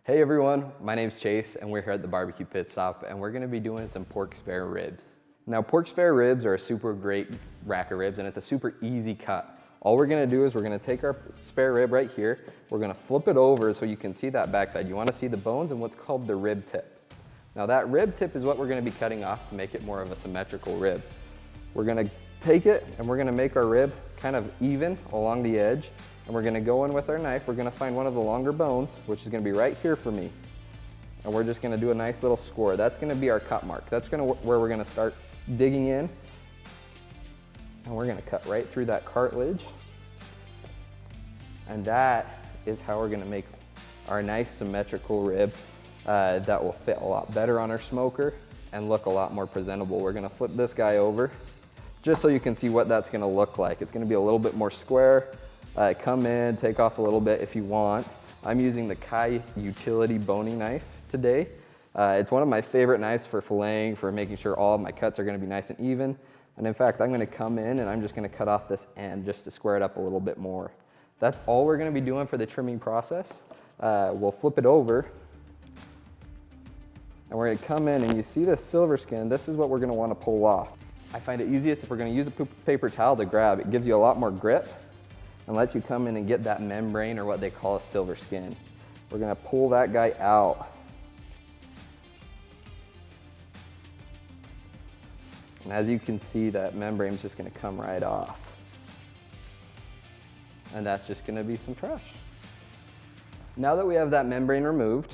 Hey everyone, my name's Chase and we're here at the Barbecue Pit Stop and we're gonna be doing some pork spare ribs. Now pork spare ribs are a super great rack of ribs and it's a super easy cut. All we're gonna do is we're gonna take our spare rib right here, we're gonna flip it over so you can see that backside. You wanna see the bones and what's called the rib tip. Now that rib tip is what we're gonna be cutting off to make it more of a symmetrical rib. We're gonna take it and we're gonna make our rib kind of even along the edge. And we're gonna go in with our knife, we're gonna find one of the longer bones, which is gonna be right here for me. And we're just gonna do a nice little score. That's gonna be our cut mark. That's where we're gonna start digging in. And we're gonna cut right through that cartilage. And that is how we're gonna make our nice symmetrical rib that will fit a lot better on our smoker and look a lot more presentable. We're gonna flip this guy over just so you can see what that's gonna look like. It's gonna be a little bit more square. Come in, take off a little bit if you want. I'm using the Kai utility boning knife today. It's one of my favorite knives for filleting, for making sure all of my cuts are gonna be nice and even. And in fact, I'm gonna come in and I'm just gonna cut off this end just to square it up a little bit more. That's all we're gonna be doing for the trimming process. We'll flip it over and we're gonna come in and you see this silver skin, this is what we're gonna wanna pull off. I find it easiest if we're gonna use a paper towel to grab. It gives you a lot more grip and let you come in and get that membrane or what they call a silver skin. We're gonna pull that guy out. And as you can see, that membrane's just gonna come right off. And that's just gonna be some trash. Now that we have that membrane removed,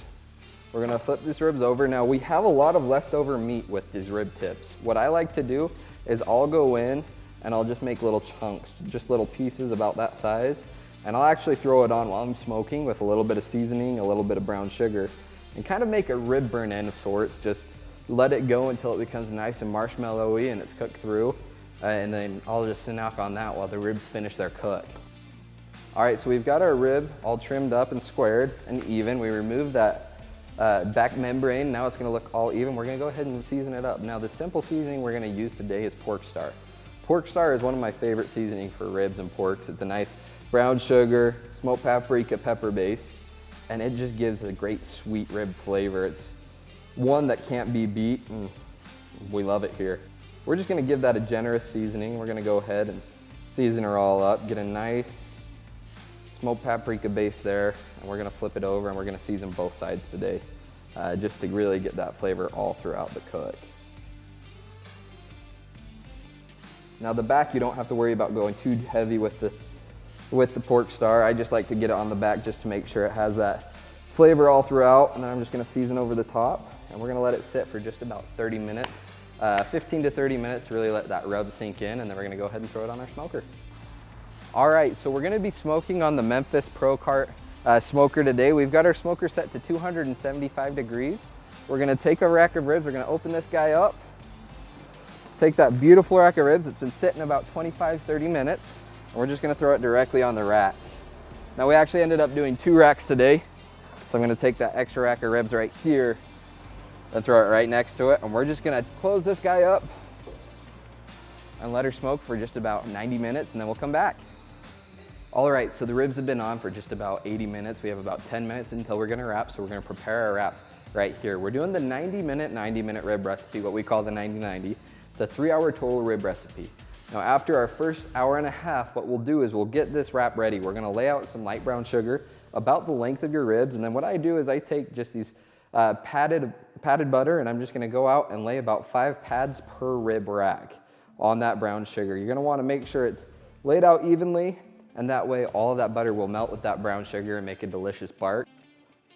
we're gonna flip these ribs over. Now we have a lot of leftover meat with these rib tips. What I like to do is I'll go in and I'll just make little chunks, just little pieces about that size. And I'll actually throw it on while I'm smoking with a little bit of seasoning, a little bit of brown sugar, and kind of make a rib burn end of sorts. Just let it go until it becomes nice and marshmallowy and it's cooked through. And then I'll just snack on that while the ribs finish their cook. All right, so we've got our rib all trimmed up and squared and even. We removed that back membrane. Now it's gonna look all even. We're gonna go ahead and season it up. Now the simple seasoning we're gonna use today is pork star. Pork star is one of my favorite seasonings for ribs and porks. It's a nice brown sugar, smoked paprika, pepper base, and it just gives a great sweet rib flavor. It's one that can't be beat, and we love it here. We're just gonna give that a generous seasoning. We're gonna go ahead and season her all up, get a nice smoked paprika base there, and we're gonna flip it over and we're gonna season both sides today, just to really get that flavor all throughout the cook. Now the back, you don't have to worry about going too heavy with the pork star. I just like to get it on the back just to make sure it has that flavor all throughout. And then I'm just gonna season over the top and we're gonna let it sit for just about 30 minutes, 15 to 30 minutes to really let that rub sink in, and then we're gonna go ahead and throw it on our smoker. All right, so we're gonna be smoking on the Memphis Pro Cart smoker today. We've got our smoker set to 275 degrees. We're gonna take a rack of ribs, we're gonna open this guy up. Take that beautiful rack of ribs. It's been sitting about 25, 30 minutes. And we're just gonna throw it directly on the rack. Now we actually ended up doing 2 racks today. So I'm gonna take that extra rack of ribs right here and throw it right next to it. And we're just gonna close this guy up and let her smoke for just about 90 minutes and then we'll come back. All right, so the ribs have been on for just about 80 minutes. We have about 10 minutes until we're gonna wrap. So we're gonna prepare our wrap right here. We're doing the 90-minute rib recipe, what we call the 90-90. It's a 3-hour total rib recipe. Now after our first hour and a half, what we'll do is we'll get this wrap ready. We're gonna lay out some light brown sugar about the length of your ribs, and then what I do is I take just these padded butter, and I'm just gonna go out and lay about 5 pads per rib rack on that brown sugar. You're gonna wanna make sure it's laid out evenly, and that way all of that butter will melt with that brown sugar and make a delicious bark.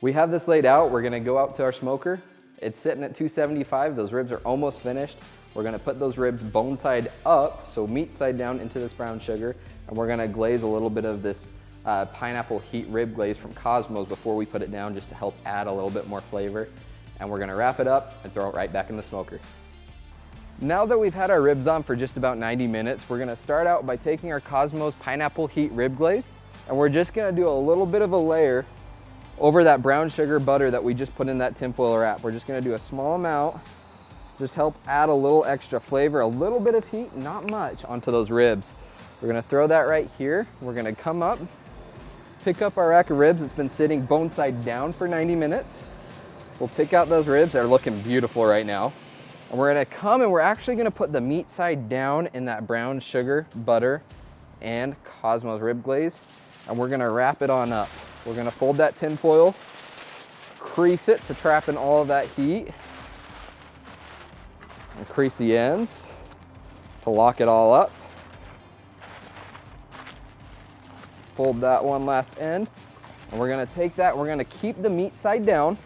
We have this laid out. We're gonna go out to our smoker. It's sitting at 275. Those ribs are almost finished. We're gonna put those ribs bone side up, so meat side down into this brown sugar, and we're gonna glaze a little bit of this pineapple heat rib glaze from Kosmo before we put it down, just to help add a little bit more flavor. And we're gonna wrap it up and throw it right back in the smoker. Now that we've had our ribs on for just about 90 minutes, we're gonna start out by taking our Kosmo's pineapple heat rib glaze, and we're just gonna do a little bit of a layer over that brown sugar butter that we just put in that tinfoil wrap. We're just gonna do a small amount, just help add a little extra flavor, a little bit of heat, not much, onto those ribs. We're gonna throw that right here. We're gonna come up Pick up our rack of ribs. It's been sitting bone side down for 90 minutes. We'll pick out those ribs. They're looking beautiful right now. And we're gonna come and we're actually gonna put the meat side down in that brown sugar, butter, and Kosmo's rib glaze. And we're gonna wrap it on up. We're gonna fold that tin foil, crease it to trap in all of that heat, and crease the ends to lock it all up. Fold that one last end. And we're gonna take that, we're gonna keep the meat side down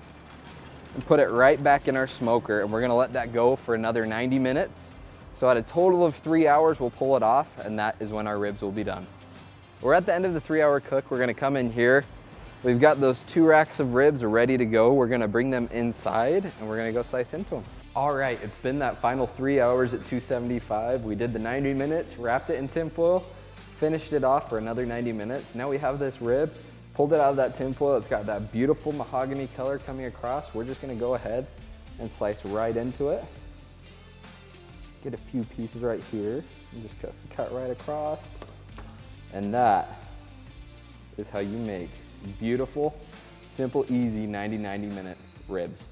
and put it right back in our smoker, and we're gonna let that go for another 90 minutes. So at a total of 3 hours, we'll pull it off, and that is when our ribs will be done. We're at the end of the 3-hour cook. We're gonna come in here. We've got those 2 racks of ribs ready to go. We're gonna bring them inside, and we're gonna go slice into them. All right, it's been that final 3 hours at 275. We did the 90 minutes, wrapped it in tinfoil, finished it off for another 90 minutes. Now we have this rib. Pulled it out of that tin foil. It's got that beautiful mahogany color coming across. We're just gonna go ahead and slice right into it. Get a few pieces right here and just cut right across. And that is how you make beautiful, simple, easy 90 minutes ribs.